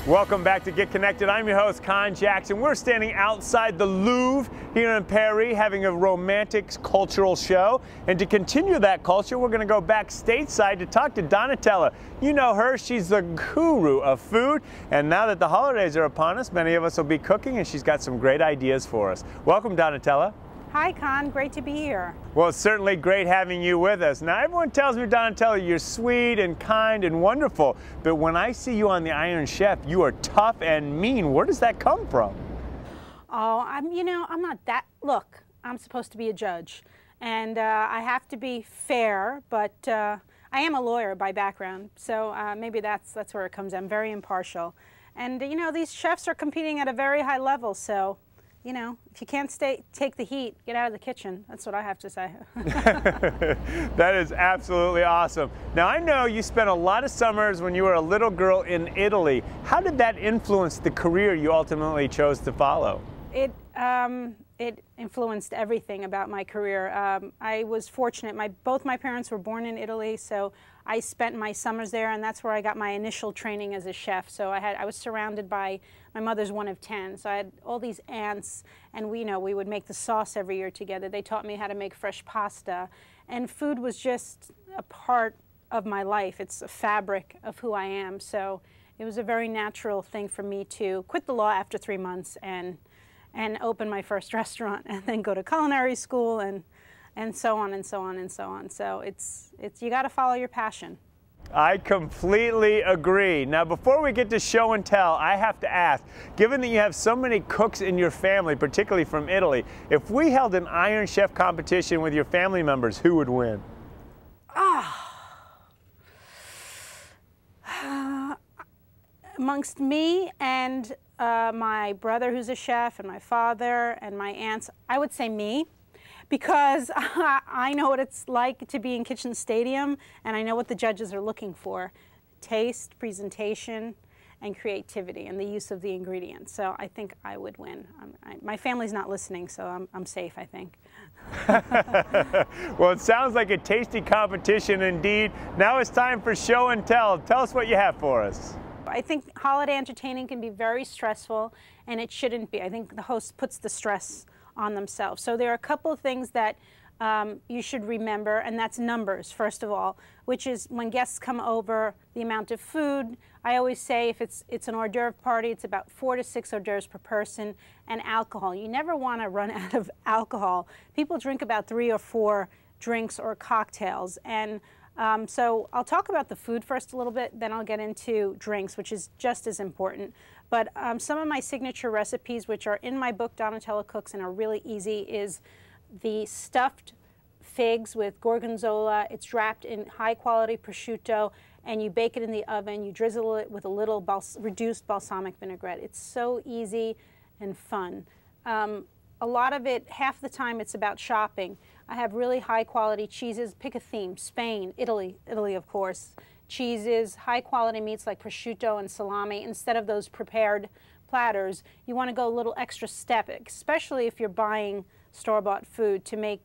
Welcome back to Get Connected. I'm your host, Con Jackson. We're standing outside the Louvre here in Paris having a romantic cultural show. And to continue that culture, we're going to go back stateside to talk to Donatella. You know her, she's the guru of food. And now that the holidays are upon us, many of us will be cooking, and she's got some great ideas for us. Welcome, Donatella. Hi, Con. Great to be here. Well, it's certainly great having you with us. Now, everyone tells me, Donatella, you're sweet and kind and wonderful, but when I see you on the Iron Chef, you are tough and mean. Where does that come from? Oh, I'm not that. Look, I'm supposed to be a judge, and I have to be fair, but I am a lawyer by background, so maybe that's where it comes. I'm very impartial. And, these chefs are competing at a very high level, so if you can't take the heat, get out of the kitchen. That's what I have to say. That is absolutely awesome. Now, I know you spent a lot of summers when you were a little girl in Italy. How did that influence the career you ultimately chose to follow? It influenced everything about my career. I was fortunate. Both my parents were born in Italy, so I spent my summers there, and that's where I got my initial training as a chef. So I was surrounded by, my mother's one of 10, so I had all these aunts, and we would make the sauce every year together. They taught me how to make fresh pasta, and food was just a part of my life. It's a fabric of who I am. So it was a very natural thing for me to quit the law after 3 months and open my first restaurant, and then go to culinary school, and so on and so on and so on. So it's you got to follow your passion. I completely agree. Now, before we get to show and tell, I have to ask, given that you have so many cooks in your family, particularly from Italy, if we held an Iron Chef competition with your family members, who would win? Amongst me and my brother, who's a chef, and my father and my aunts, I would say me, because I know what it's like to be in Kitchen Stadium, and I know what the judges are looking for: taste, presentation, and creativity, and the use of the ingredients. So I think I would win. My family's not listening, so I'm safe, I think. Well, it sounds like a tasty competition indeed. Now it's time for show and tell. Tell us what you have for us. I think holiday entertaining can be very stressful, and it shouldn't be. I think the host puts the stress on themselves. So there are a couple of things that you should remember, and that's numbers, first of all, which is when guests come over, the amount of food. I always say if it's an hors d'oeuvre party, it's about 4 to 6 hors d'oeuvres per person, and alcohol. You never want to run out of alcohol. People drink about 3 or 4 drinks or cocktails, and so I'll talk about the food first a little bit, then I'll get into drinks, which is just as important. But some of my signature recipes, which are in my book, Donatella Cooks, and are really easy, is the stuffed figs with gorgonzola. It's wrapped in high-quality prosciutto, and you bake it in the oven. You drizzle it with a little reduced balsamic vinaigrette. It's so easy and fun. A lot of it, half the time, it's about shopping. I have really high-quality cheeses. Pick a theme: Spain, Italy, of course. Cheeses, high-quality meats like prosciutto and salami. Instead of those prepared platters, you want to go a little extra step, especially if you're buying store-bought food, to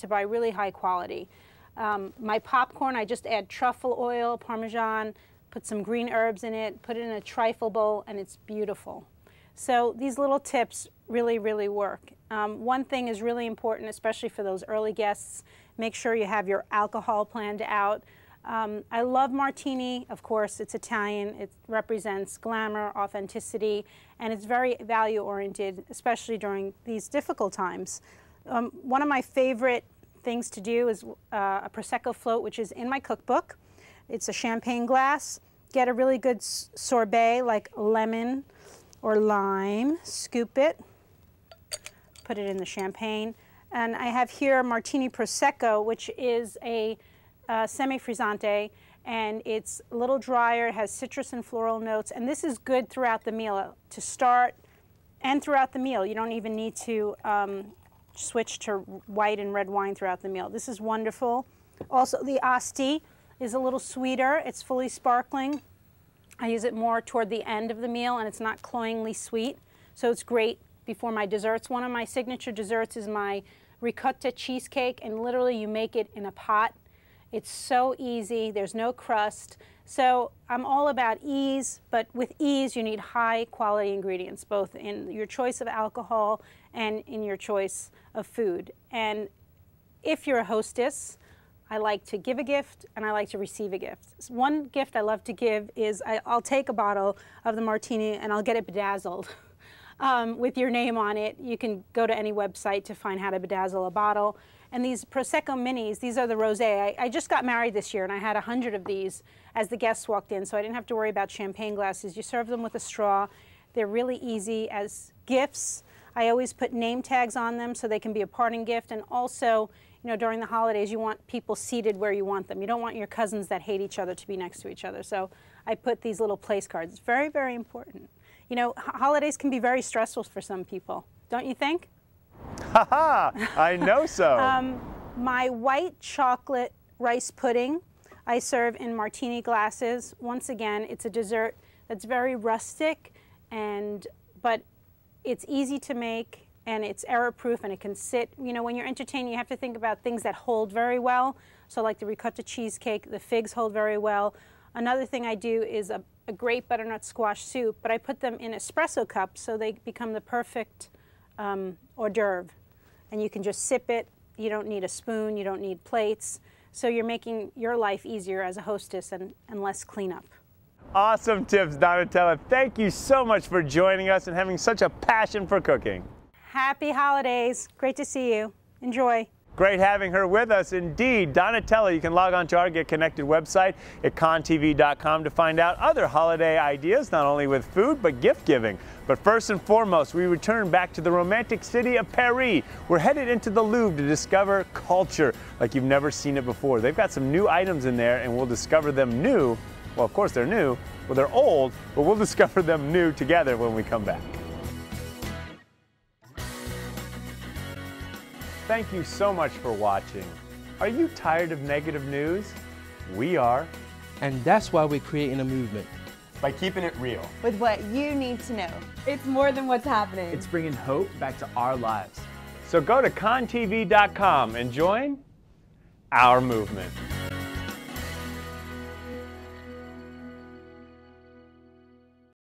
buy really high quality. My popcorn, I just add truffle oil, Parmesan, put some green herbs in it, put it in a trifle bowl, and it's beautiful. So these little tips really, really work. One thing is really important, especially for those early guests: make sure you have your alcohol planned out. I love martini, of course. It's Italian. It represents glamour, authenticity, and it's very value-oriented, especially during these difficult times. One of my favorite things to do is a Prosecco float, which is in my cookbook. It's a champagne glass. Get a really good sorbet, like lemon or lime, scoop it, put it in the champagne. And I have here Martini Prosecco, which is a semi-frizzante, and it's a little drier. It has citrus and floral notes, and this is good throughout the meal, to start and throughout the meal. You don't even need to switch to white and red wine throughout the meal. This is wonderful. Also, the Asti is a little sweeter. It's fully sparkling. I use it more toward the end of the meal, and it's not cloyingly sweet, so it's great before my desserts. One of my signature desserts is my ricotta cheesecake, and literally you make it in a pot. It's so easy. There's no crust. So I'm all about ease, but with ease you need high quality ingredients, both in your choice of alcohol and in your choice of food. And if you're a hostess, I like to give a gift and I like to receive a gift. One gift I love to give is I'll take a bottle of the martini and I'll get it bedazzled with your name on it. You can go to any website to find how to bedazzle a bottle. And these Prosecco Minis, these are the rosé. I just got married this year and I had 100 of these as the guests walked in, so I didn't have to worry about champagne glasses. You serve them with a straw. They're really easy as gifts. I always put name tags on them so they can be a parting gift. And also, you know, during the holidays, you want people seated where you want them. You don't want your cousins that hate each other to be next to each other. So I put these little place cards. It's very, very important. You know, holidays can be very stressful for some people, don't you think? Haha, I know so. My white chocolate rice pudding, I serve in martini glasses. Once again, it's a dessert that's very rustic, but it's easy to make and it's error-proof and it can sit. You know, when you're entertaining, you have to think about things that hold very well. So like the ricotta cheesecake, the figs hold very well. Another thing I do is a great butternut squash soup, but I put them in espresso cups so they become the perfect hors d'oeuvre. And you can just sip it. You don't need a spoon. You don't need plates. So you're making your life easier as a hostess and less cleanup. Awesome tips, Donatella. Thank you so much for joining us and having such a passion for cooking. Happy holidays. Great to see you. Enjoy. Great having her with us indeed. Donatella, you can log on to our Get Connected website at contv.com to find out other holiday ideas, not only with food, but gift giving. But first and foremost, we return back to the romantic city of Paris. We're headed into the Louvre to discover culture like you've never seen it before. They've got some new items in there and we'll discover them new. Well, of course they're new, well they're old, but we'll discover them new together when we come back. Thank you so much for watching. Are you tired of negative news? We are. And that's why we're creating a movement. By keeping it real. With what you need to know. It's more than what's happening. It's bringing hope back to our lives. So go to contv.com and join our movement.